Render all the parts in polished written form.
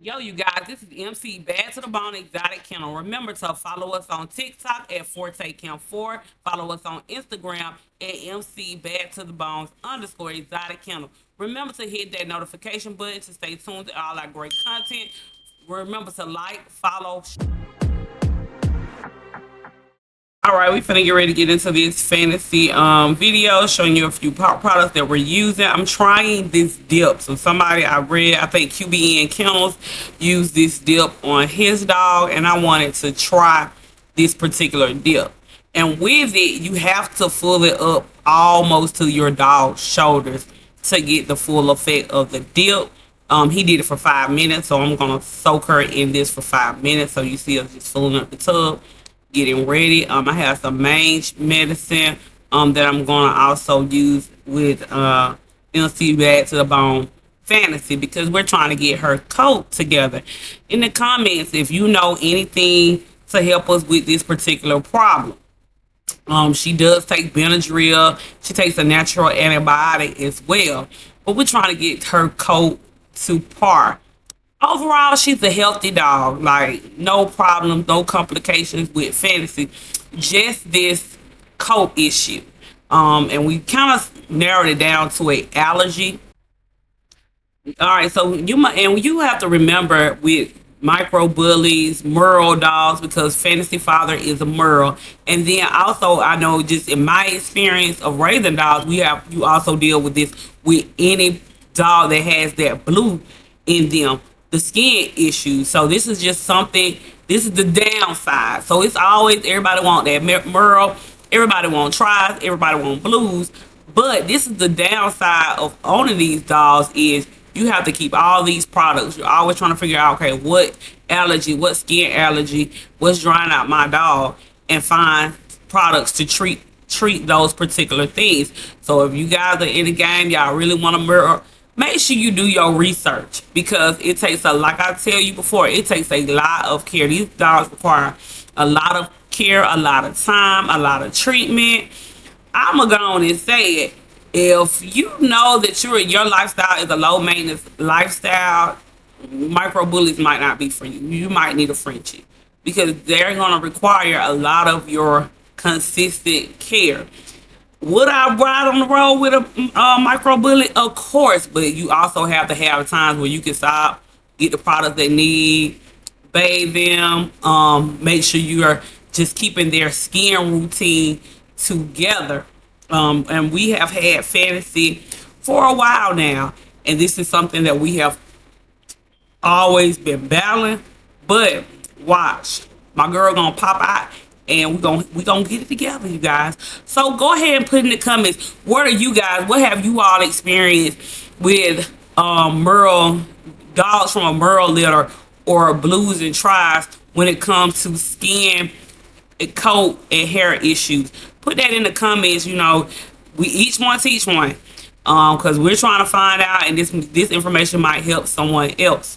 Yo, you guys, this is MC Bad to the Bone Exotic Kennel. Remember to follow us on TikTok at Forte Camp 4. Follow us on Instagram at MC Bad to the Bones _ Exotic Kennel. Remember to hit that notification button to stay tuned to all our great content. Remember to like, follow. All right, we finna get ready to get into this fantasy video, showing you a few products that we're using. I'm trying this dip. So somebody I read, I think QBN Kennels used this dip on his dog, and I wanted to try this particular dip. And with it, you have to fill it up almost to your dog's shoulders to get the full effect of the dip. He did it for 5 minutes, so I'm gonna soak her in this for 5 minutes. So you see us just filling up the tub, getting ready. I have some mange medicine that I'm gonna also use with MCBAD to the Bone Fantasy, because we're trying to get her coat together. In the comments, if you know anything to help us with this particular problem. She does take Benadryl. She takes a natural antibiotic as well. But we're trying to get her coat to par. Overall, she's a healthy dog. Like, no problems, no complications with Fantasy. Just this coat issue. And we kind of narrowed it down to an allergy. All right, so you have to remember with Microbullies, Merle dogs, because Fantasy Father is a Merle. And then also, I know just in my experience of raising dogs, you also deal with this with any dog that has that blue in them, the skin issues. So this is just something. This is the downside. So it's always everybody want that Merle, everybody want tries, everybody want blues. But this is the downside of owning these dogs is you have to keep all these products. You're always trying to figure out, okay, what allergy, what skin allergy, what's drying out my dog, and find products to treat those particular things. So if you guys are in the game, y'all really want to mirror, make sure you do your research, because it takes like I tell you before, it takes a lot of care. These dogs require a lot of care, a lot of time, a lot of treatment. I'm gonna go on and say it. If you know that your lifestyle is a low maintenance lifestyle, Microbullies might not be for you. You might need a Frenchie, because they're gonna require a lot of your consistent care. Would I ride on the road with a Microbully? Of course, but you also have to have times where you can stop, get the products they need, bathe them, make sure you are just keeping their skin routine together. And we have had Fantasy for a while now, and this is something that we have always been battling. But watch, my girl gonna pop out, and we gonna get it together, you guys. So go ahead and put in the comments, what are you guys? What have you all experienced with Merle dogs from a Merle litter or blues and tries when it comes to skin, coat, and hair issues? Put that in the comments. You know, we each one teach one, because we're trying to find out, and this information might help someone else.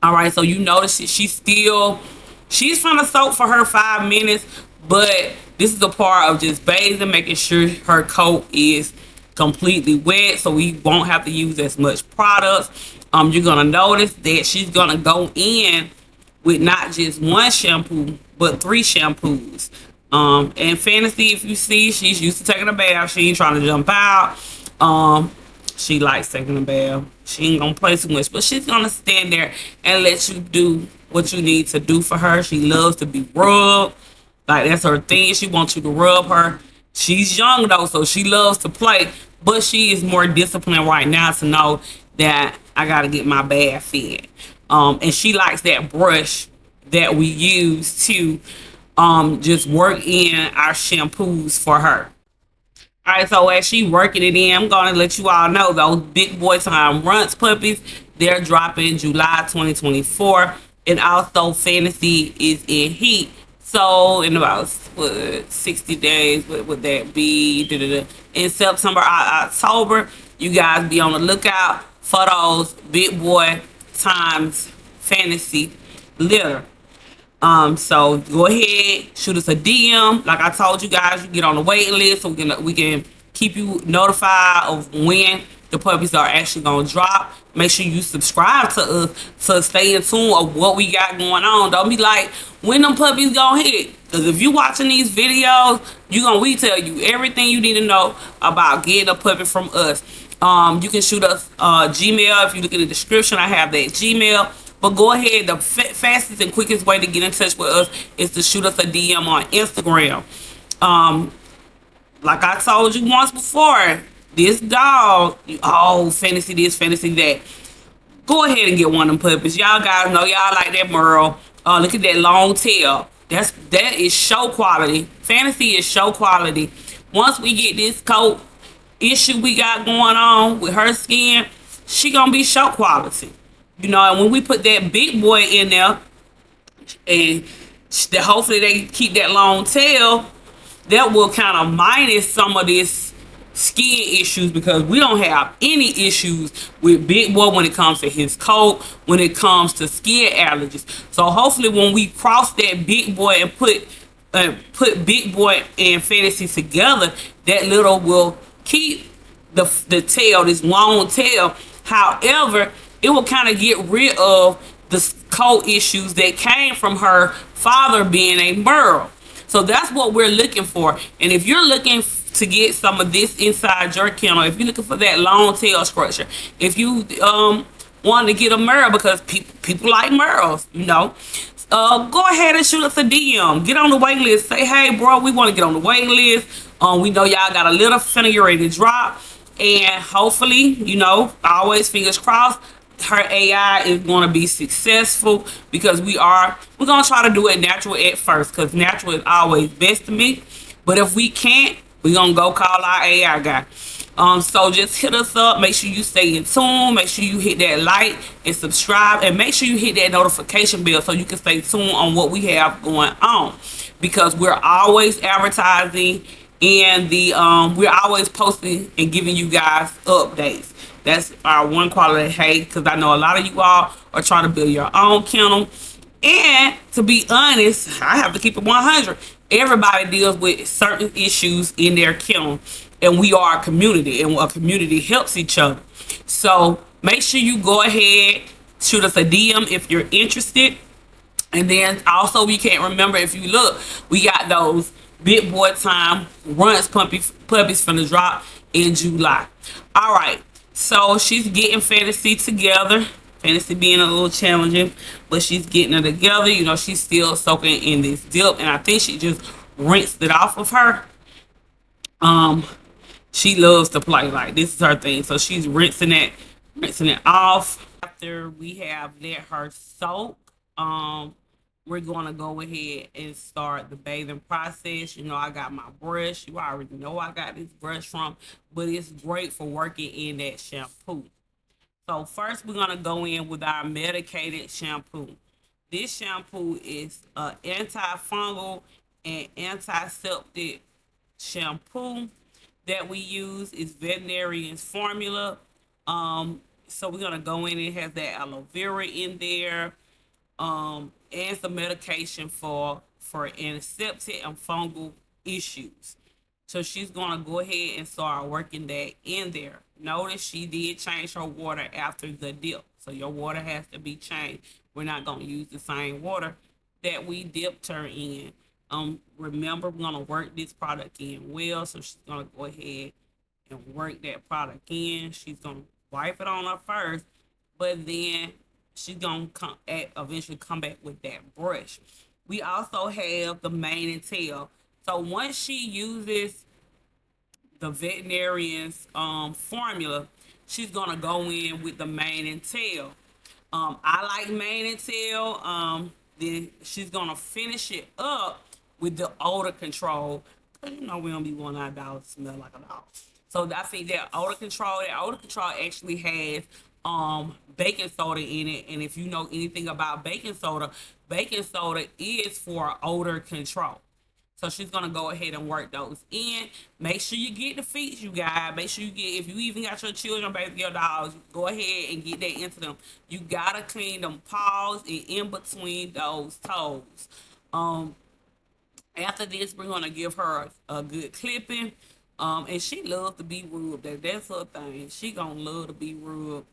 All right, so you notice she's trying to soak for her 5 minutes, but this is a part of just bathing, making sure her coat is completely wet, so we won't have to use as much products. You're gonna notice that she's gonna go in with not just one shampoo, but 3 shampoos. And Fantasy, if you see, she's used to taking a bath. She ain't trying to jump out. She likes taking a bath. She ain't gonna play too much, but she's gonna stand there and let you do what you need to do for her. She loves to be rubbed. Like, that's her thing. She wants you to rub her. She's young though, so she loves to play, but she is more disciplined right now to know that I gotta get my bath in. And she likes that brush that we use to just work in our shampoos for her. All right, so as she working it in, I'm gonna let you all know those big boy time runts puppies, they're dropping July 2024, and also Fantasy is in heat. So in about 60 days, what would that be? In September, October, you guys be on the lookout for those big boy times Fantasy litter. So go ahead, shoot us a DM. Like I told you guys, you get on the waiting list so we can keep you notified of when the puppies are actually gonna drop. Make sure you subscribe to us to stay in tune of what we got going on. Don't be like, when them puppies gonna hit? Because if you watching these videos, we tell you everything you need to know about getting a puppy from us. You can shoot us Gmail. If you look in the description, I have that Gmail. But go ahead. The fastest and quickest way to get in touch with us is to shoot us a DM on Instagram. Um, like I told you once before, this dog, oh, fantasy this, fantasy that. Go ahead and get one of them puppies. Y'all guys know y'all like that Merle. Look at that long tail. That is show quality. Fantasy is show quality. Once we get this coat issue we got going on with her skin, she gonna be show quality. You know, and when we put that big boy in there, and hopefully they keep that long tail, that will kind of minus some of this skin issues, because we don't have any issues with Big Boy when it comes to his coat, when it comes to skin allergies. So hopefully when we cross that Big Boy and put Big Boy and Fantasy together, that little will keep the tail, this long tail. However, it will kind of get rid of the coat issues that came from her father being a Merle. So that's what we're looking for. And if you're looking to get some of this inside your kennel, if you're looking for that long tail structure, if you want to get a Merle, because people like Merles, go ahead and shoot us a DM. Get on the wait list. Say, hey, bro, we want to get on the wait list. We know y'all got a little finna get ready to drop. And hopefully, always fingers crossed, her AI is going to be successful, because we're going to try to do it natural at first, because natural is always best to me. But if we can't, we're going to go call our AI guy. So just hit us up. Make sure you stay in tune. Make sure you hit that like and subscribe, and make sure you hit that notification bell so you can stay tuned on what we have going on, because we're always advertising, and we're always posting and giving you guys updates. That's our one quality hate, because I know a lot of you all are trying to build your own kennel. And to be honest, I have to keep it 100. Everybody deals with certain issues in their kennel, and we are a community, and a community helps each other. So make sure you go ahead, shoot us a DM if you're interested. And then also, we can't remember, if you look, we got those Big Boy Time Runs puppies from the drop in July. All right. So she's getting Fantasy together. Fantasy being a little challenging, but she's getting it together. She's still soaking in this dip, and I think she just rinsed it off of her. She loves to play, like this is her thing. So she's rinsing it off. After we have let her soak, we're gonna go ahead and start the bathing process. I got my brush. You already know I got this brush from, but it's great for working in that shampoo. So first, we're gonna go in with our medicated shampoo. This shampoo is an antifungal and antiseptic shampoo that we use. Is veterinarian's formula. So we're gonna go in. It has that aloe vera in there. And some medication for antiseptic and fungal issues. So she's gonna go ahead and start working that in there. Notice she did change her water after the dip, so your water has to be changed. We're not gonna use the same water that we dipped her in. Remember, we're gonna work this product in well, so she's gonna go ahead and work that product in. She's gonna wipe it on her first, but then she's gonna eventually come back with that brush. We also have the mane and tail. So once she uses the veterinarian's formula, she's gonna go in with the mane and tail. I like mane and tail. Then she's gonna finish it up with the odor control. We don't be wanting our dog to smell like a dog. So I think that odor control actually has baking soda in it. And if you know anything about baking soda is for odor control. So she's gonna go ahead and work those in. Make sure you get the feet, you guys. Make sure you get, if you even got your children, baby, your dogs, go ahead and get that into them. You gotta clean them paws and in between those toes. After this, we're gonna give her a good clipping. And she loves to be rubbed. That's her thing. She gonna love to be rubbed.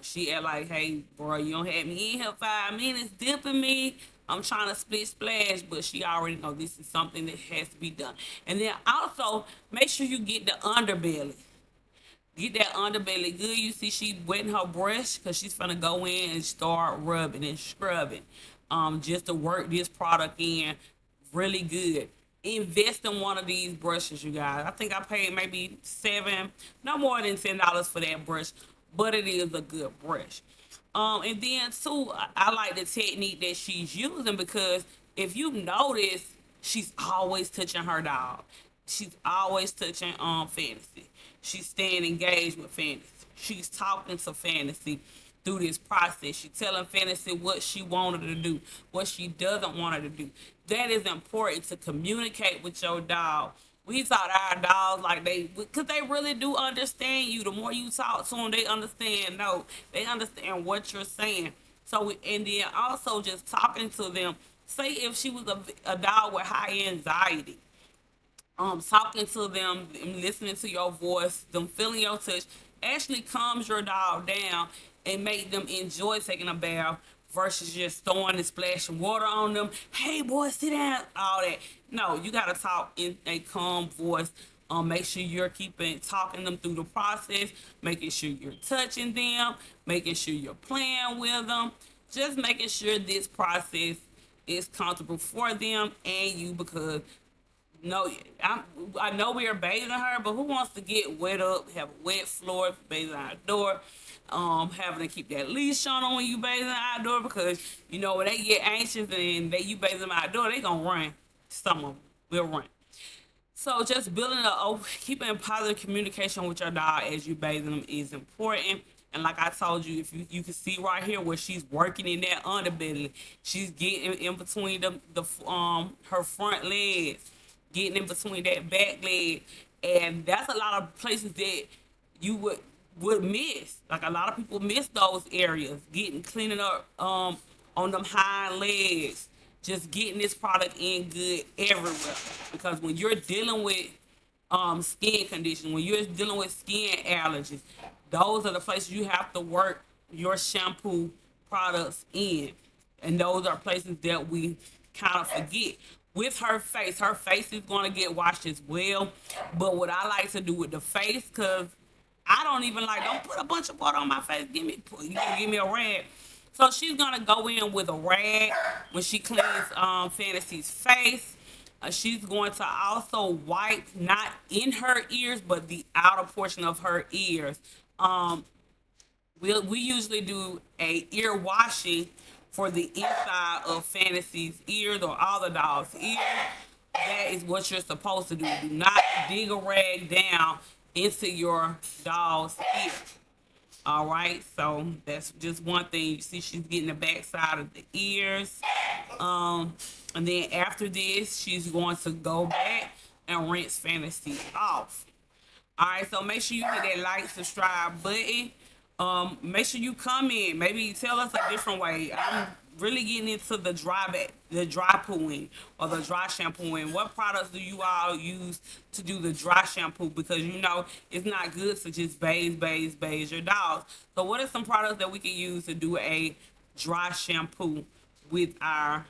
She act like, hey, bro, you don't have me in here 5 minutes dipping me. I'm trying to split splash, but she already know this is something that has to be done. And then also make sure you get the underbelly. Get that underbelly good. You see she wetting her brush because she's gonna go in and start rubbing and scrubbing, just to work this product in really good. Invest in one of these brushes, you guys. I think I paid maybe seven, no more than $10 for that brush, but it is a good brush. And then too, I like the technique that she's using because if you notice, she's always touching her dog. She's always touching Fantasy. She's staying engaged with Fantasy. She's talking to Fantasy through this process. She's telling Fantasy what she wanted to do, what she doesn't want her to do. That is important to communicate with your dog. We taught our dogs like because they really do understand you. The more you talk to them, they understand. No, they understand what you're saying. So, and then also just talking to them. Say if she was a dog with high anxiety, talking to them, listening to your voice, them feeling your touch, actually calms your dog down and make them enjoy taking a bath versus just throwing and splashing water on them. Hey, boy, sit down. All that. No, you gotta talk in a calm voice. Make sure you're keeping talking them through the process, making sure you're touching them, making sure you're playing with them, just making sure this process is comfortable for them and you because no, I know we are bathing her, but who wants to get wet up, have a wet floor, bathing outdoor, having to keep that leash on when you bathing outdoor because you know when they get anxious and you bathing them outdoor, they gonna run. Some of them will run. So just keeping positive communication with your dog as you bathing them is important. And like I told you, if you can see right here where she's working in that underbelly, she's getting in between the her front legs, getting in between that back leg, and that's a lot of places that you would miss. Like a lot of people miss those areas, getting cleaning up on them hind legs, just getting this product in good everywhere. Because when you're dealing with skin conditions, when you're dealing with skin allergies, those are the places you have to work your shampoo products in. And those are places that we kind of forget. With her face is going to get washed as well. But what I like to do with the face, because I don't even like, don't put a bunch of water on my face. You gotta give me a rag. So she's gonna go in with a rag when she cleans Fantasy's face. She's going to also wipe not in her ears, but the outer portion of her ears. We usually do a ear washing for the inside of Fantasy's ears or all the dog's ears. That is what you're supposed to do. Do not dig a rag down into your dog's ear. All right, so that's just one thing. You see, she's getting the back side of the ears. And then after this, she's going to go back and rinse Fantasy off. All right, so make sure you hit that like, subscribe button. Make sure you comment. Maybe tell us a different way. I'm really getting into the dry pooing or the dry shampooing. What products do you all use to do the dry shampoo? Because you know it's not good to just bathe your dogs. So what are some products that we can use to do a dry shampoo with our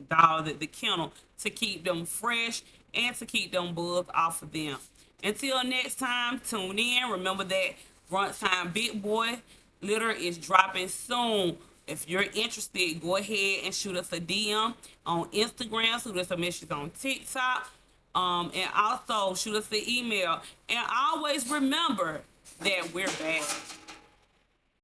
dogs at the kennel to keep them fresh and to keep them bugs off of them? Until next time, tune in. Remember that Brunch Time Big Boy litter is dropping soon. If you're interested, go ahead and shoot us a DM on Instagram, shoot us a message on TikTok, and also shoot us an email. And always remember that we're back.